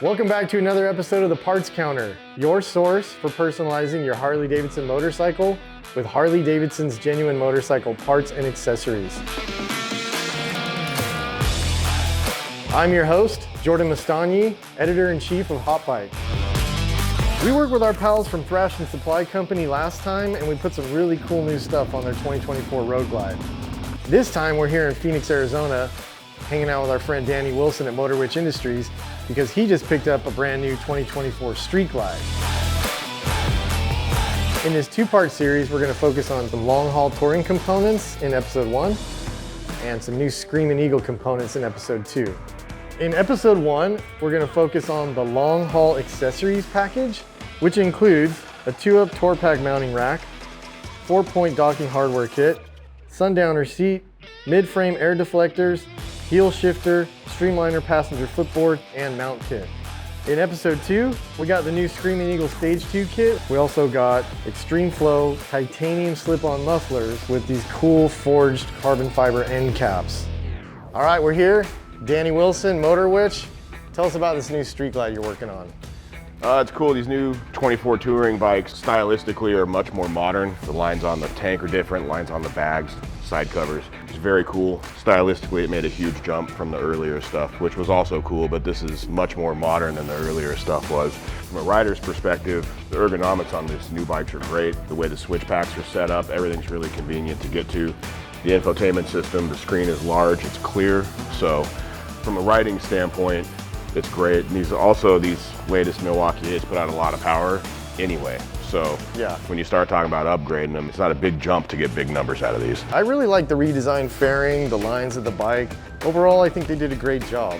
Welcome back to another episode of the Parts Counter, your source for personalizing your Harley-Davidson motorcycle with Harley-Davidson's genuine motorcycle parts and accessories. I'm your host, Jordan Mastagni, Editor-in-Chief of Hot Bike. We worked with our pals from Thrash and Supply Company last time, and we put some really cool new stuff on their 2024 Road Glide. This time we're here in Phoenix, Arizona, hanging out with our friend Danny Wilson at Motorwitch Industries because he just picked up a brand new 2024 Street Glide. In this two-part series, we're going to focus on some long-haul touring components in episode 1 and some new Screamin Eagle components in episode 2. In episode 1, we're going to focus on the long-haul accessories package, which includes a 2-up Tour-Pak mounting rack, 4-point docking hardware kit, sundowner seat, mid-frame air deflectors, heel shifter, streamliner passenger footboard, and mount kit. In episode 2, we got the new Screamin Eagle Stage 2 kit. We also got Extreme Flow titanium slip-on mufflers with these cool forged carbon fiber end caps. All right, we're here. Danny Wilson, Motorwitch. Tell us about this new Street Glide you're working on. It's cool. These new 24 touring bikes stylistically are much more modern. The lines on the tank are different, lines on the bags, side covers. It's very cool. Stylistically, it made a huge jump from the earlier stuff, which was also cool, but this is much more modern than the earlier stuff was. From a rider's perspective, the ergonomics on these new bikes are great. The way the switch packs are set up, everything's really convenient to get to. The infotainment system, the screen is large, it's clear. So from a riding standpoint, it's great. And these latest Milwaukee 8s put out a lot of power anyway. So yeah, when you start talking about upgrading them, it's not a big jump to get big numbers out of these. I really like the redesigned fairing, the lines of the bike. Overall, I think they did a great job.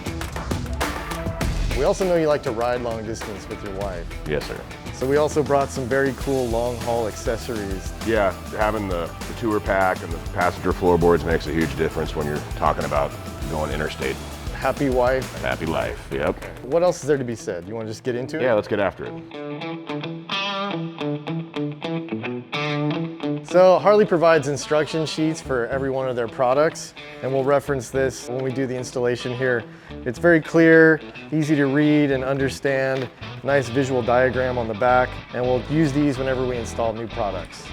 We also know you like to ride long distance with your wife. Yes, sir. So we also brought some very cool long haul accessories. Yeah, having the Tour-Pak and the passenger floorboards makes a huge difference when you're talking about going interstate. Happy wife. Happy life, yep. Okay. What else is there to be said? You want to just get into it? Yeah, let's get after it. So Harley provides instruction sheets for every one of their products, and we'll reference this when we do the installation here. It's very clear, easy to read and understand, nice visual diagram on the back, and we'll use these whenever we install new products.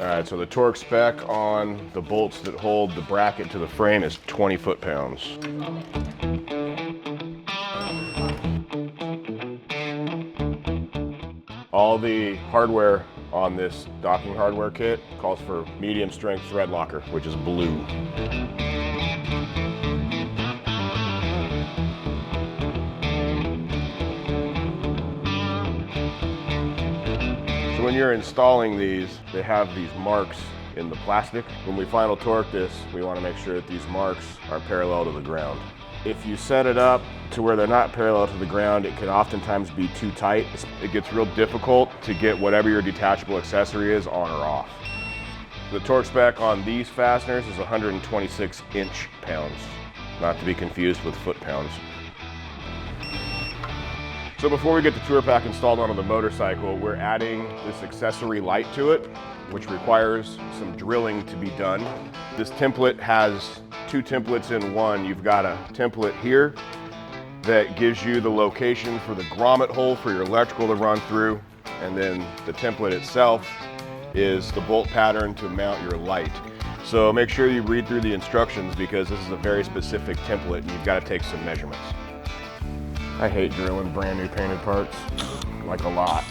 All right, so the torque spec on the bolts that hold the bracket to the frame is 20 foot-pounds. All the hardware on this docking hardware kit calls for medium strength thread locker, which is blue. So when you're installing these, they have these marks in the plastic. When we final torque this, we want to make sure that these marks are parallel to the ground. If you set it up to where they're not parallel to the ground, it can oftentimes be too tight. It gets real difficult to get whatever your detachable accessory is on or off. The torque spec on these fasteners is 126 inch-pounds, not to be confused with foot-pounds. So before we get the Tour-Pak installed onto the motorcycle, we're adding this accessory light to it, which requires some drilling to be done. This template has 2 templates in one. You've got a template here that gives you the location for the grommet hole for your electrical to run through, and then the template itself is the bolt pattern to mount your light. So make sure you read through the instructions because this is a very specific template and you've got to take some measurements. I hate drilling brand new painted parts, like a lot.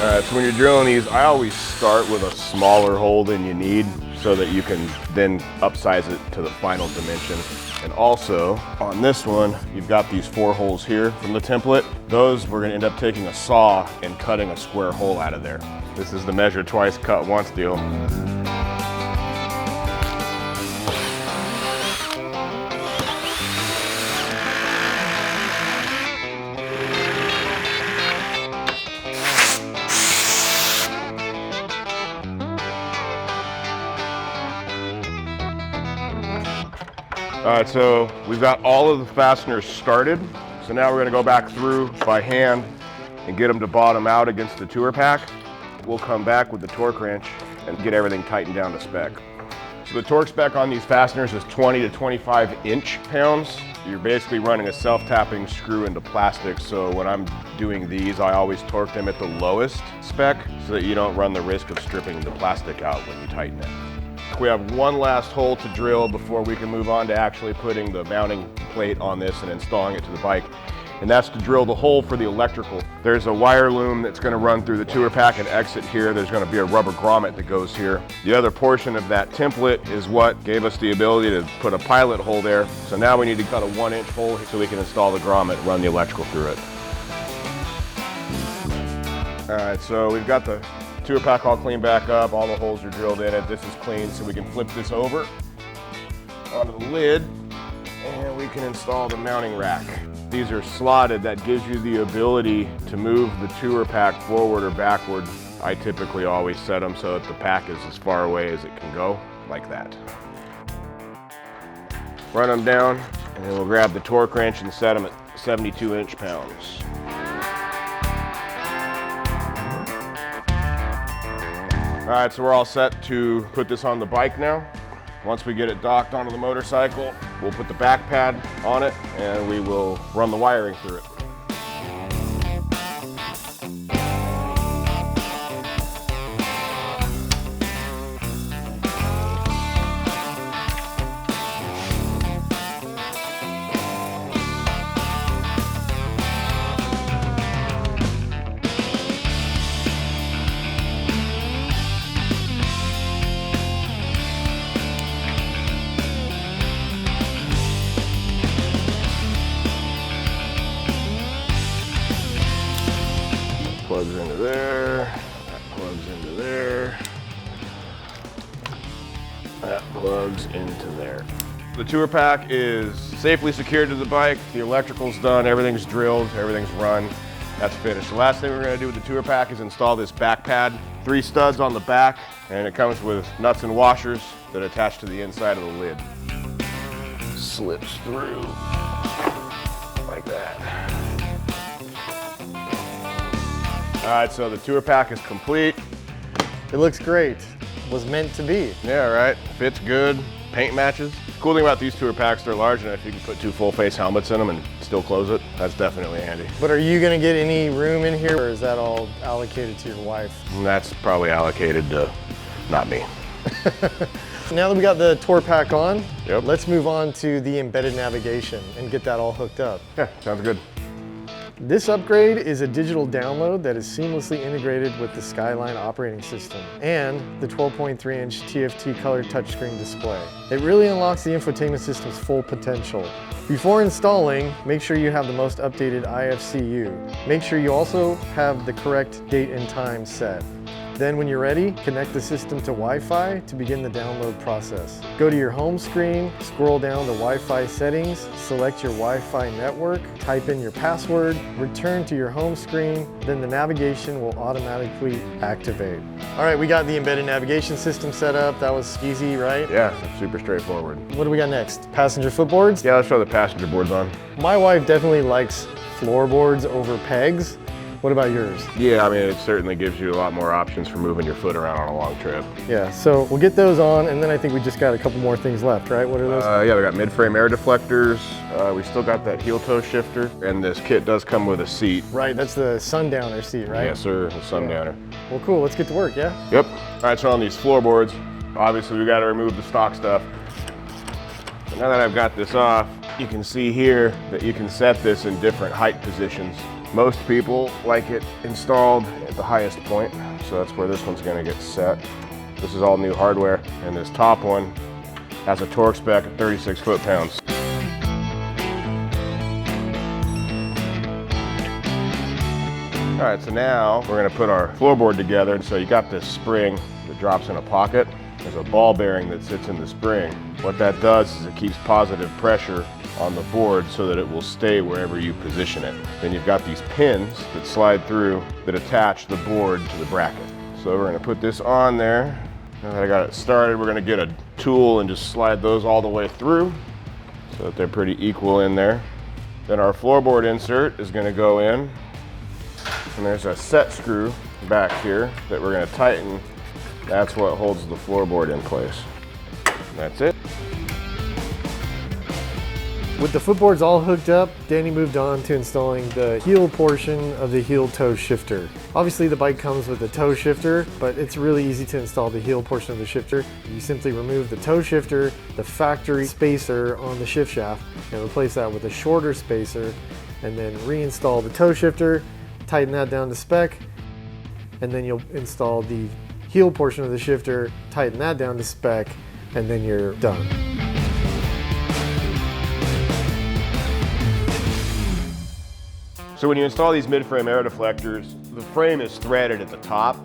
All right, so when you're drilling these, I always start with a smaller hole than you need so that you can then upsize it to the final dimension. And also on this one, you've got these 4 holes here from the template. Those we're gonna end up taking a saw and cutting a square hole out of there. This is the measure twice, cut once deal. All right, so we've got all of the fasteners started. So now we're gonna go back through by hand and get them to bottom out against the Tour-Pak. We'll come back with the torque wrench and get everything tightened down to spec. So the torque spec on these fasteners is 20 to 25 inch-pounds. You're basically running a self-tapping screw into plastic. So when I'm doing these, I always torque them at the lowest spec so that you don't run the risk of stripping the plastic out when you tighten it. We have one last hole to drill before we can move on to actually putting the mounting plate on this and installing it to the bike. And that's to drill the hole for the electrical. There's a wire loom that's gonna run through the Tour-Pak and exit here. There's gonna be a rubber grommet that goes here. The other portion of that template is what gave us the ability to put a pilot hole there. So now we need to cut a 1-inch hole so we can install the grommet and run the electrical through it. All right, so we've got the Tour-Pak all cleaned back up. All the holes are drilled in it. This is clean, so we can flip this over onto the lid and we can install the mounting rack. These are slotted. That gives you the ability to move the Tour-Pak forward or backward. I typically always set them so that the pack is as far away as it can go, like that. Run them down, and then we'll grab the torque wrench and set them at 72 inch-pounds. All right, so we're all set to put this on the bike now. Once we get it docked onto the motorcycle, we'll put the back pad on it and we will run the wiring through it. Plugs into there, that plugs into there, that plugs into there. The Tour-Pak is safely secured to the bike, the electrical's done, everything's drilled, everything's run, that's finished. The last thing we're gonna do with the Tour-Pak is install this back pad. 3 studs on the back, and it comes with nuts and washers that attach to the inside of the lid. Slips through like that. All right, so the Tour-Pak is complete. It looks great. Was meant to be. Yeah, right. Fits good. Paint matches. Cool thing about these Tour-Paks, they're large enough you can put 2 full-face helmets in them and still close it. That's definitely handy. But are you gonna get any room in here, or is that all allocated to your wife? And that's probably allocated to not me. Now that we got the Tour-Pak on, Yep. let's move on to the embedded navigation and get that all hooked up. Yeah, sounds good. This upgrade is a digital download that is seamlessly integrated with the Skyline operating system and the 12.3-inch TFT color touchscreen display. It really unlocks the infotainment system's full potential. Before installing, make sure you have the most updated IFCU. Make sure you also have the correct date and time set. Then when you're ready, connect the system to Wi-Fi to begin the download process. Go to your home screen, scroll down to Wi-Fi settings, select your Wi-Fi network, type in your password, return to your home screen, then the navigation will automatically activate. All right, we got the embedded navigation system set up. That was easy, right? Yeah, super straightforward. What do we got next? Passenger footboards? Yeah, let's show the passenger boards on. My wife definitely likes floorboards over pegs. What about yours? Yeah, I mean, it certainly gives you a lot more options for moving your foot around on a long trip. Yeah, so we'll get those on, and then I think we just got a couple more things left, right? What are those? Yeah, we got mid-frame air deflectors. We still got that heel toe shifter, and this kit does come with a seat. Right, that's the sundowner seat, right? Yes, sir, the sundowner. Well, cool, let's get to work, yeah? Yep. All right, so on these floorboards, obviously we got to remove the stock stuff. So now that I've got this off, you can see here that you can set this in different height positions. Most people like it installed at the highest point, so that's where this one's gonna get set. This is all new hardware, and this top one has a torque spec of 36 foot-pounds. All right, so now we're gonna put our floorboard together. So you got this spring that drops in a pocket. There's a ball bearing that sits in the spring. What that does is it keeps positive pressure on the board so that it will stay wherever you position it. Then you've got these pins that slide through that attach the board to the bracket. So we're gonna put this on there. Now that I got it started, we're gonna get a tool and just slide those all the way through. so that they're pretty equal in there. Then our floorboard insert is going to go in, and there's a set screw back here that we're going to tighten. That's what holds the floorboard in place. That's it. With the footboards all hooked up, Danny moved on to installing the heel portion of the heel toe shifter. Obviously the bike comes with a toe shifter, but it's really easy to install the heel portion of the shifter. You simply remove the toe shifter, the factory spacer on the shift shaft, and replace that with a shorter spacer, and then reinstall the toe shifter, tighten that down to spec, and then you'll install the heel portion of the shifter, tighten that down to spec, and then you're done. So when you install these mid-frame air deflectors, the frame is threaded at the top,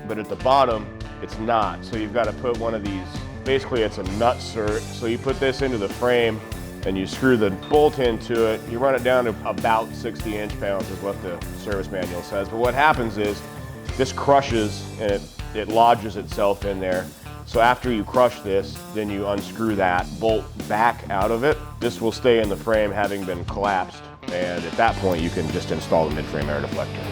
but at the bottom, it's not. So you've got to put one of these, basically it's a nut cert. So you put this into the frame and you screw the bolt into it. You run it down to about 60 inch-pounds is what the service manual says. But what happens is this crushes and it lodges itself in there. So after you crush this, then you unscrew that bolt back out of it. This will stay in the frame having been collapsed. And at that point, you can just install the mid-frame air deflector.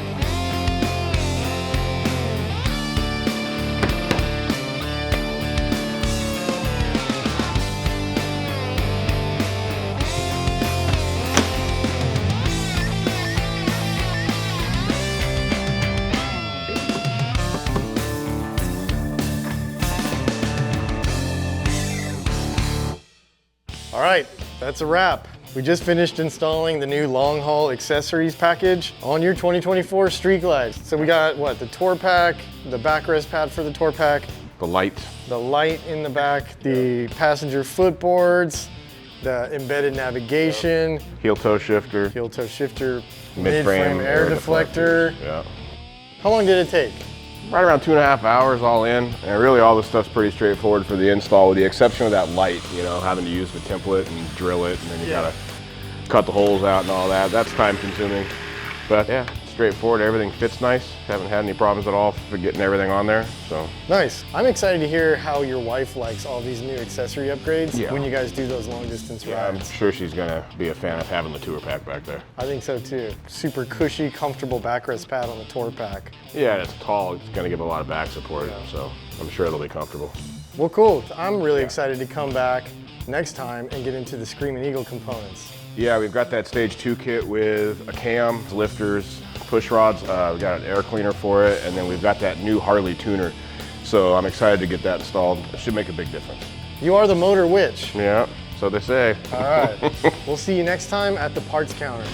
All right, that's a wrap. We just finished installing the new long haul accessories package on your 2024 Street Glide. So we got what, the Tour-Pak, the backrest pad for the Tour-Pak, The light in the back, the passenger footboards, the embedded navigation, heel toe shifter, mid-frame air deflector. Yeah. How long did it take? Right around 2.5 hours all in. And really all this stuff's pretty straightforward for the install with the exception of that light, you know, having to use the template and drill it, and then you gotta cut the holes out and all that. That's time consuming. But yeah, straightforward, everything fits nice. Haven't had any problems at all for getting everything on there, so. Nice. I'm excited to hear how your wife likes all these new accessory upgrades when you guys do those long distance rides. I'm sure she's gonna be a fan of having the Tour-Pak back there. I think so too. Super cushy, comfortable backrest pad on the Tour-Pak. Yeah, and it's tall. It's gonna give a lot of back support, so I'm sure it'll be comfortable. Well, cool. I'm really excited to come back next time and get into the Screamin Eagle components. Yeah, we've got that stage 2 kit with a cam, lifters, push rods. We got an air cleaner for it, and then we've got that new Harley tuner. So I'm excited to get that installed. It should make a big difference. You are the Motorwitch. Yeah, so they say. All right. We'll see you next time at the parts counter.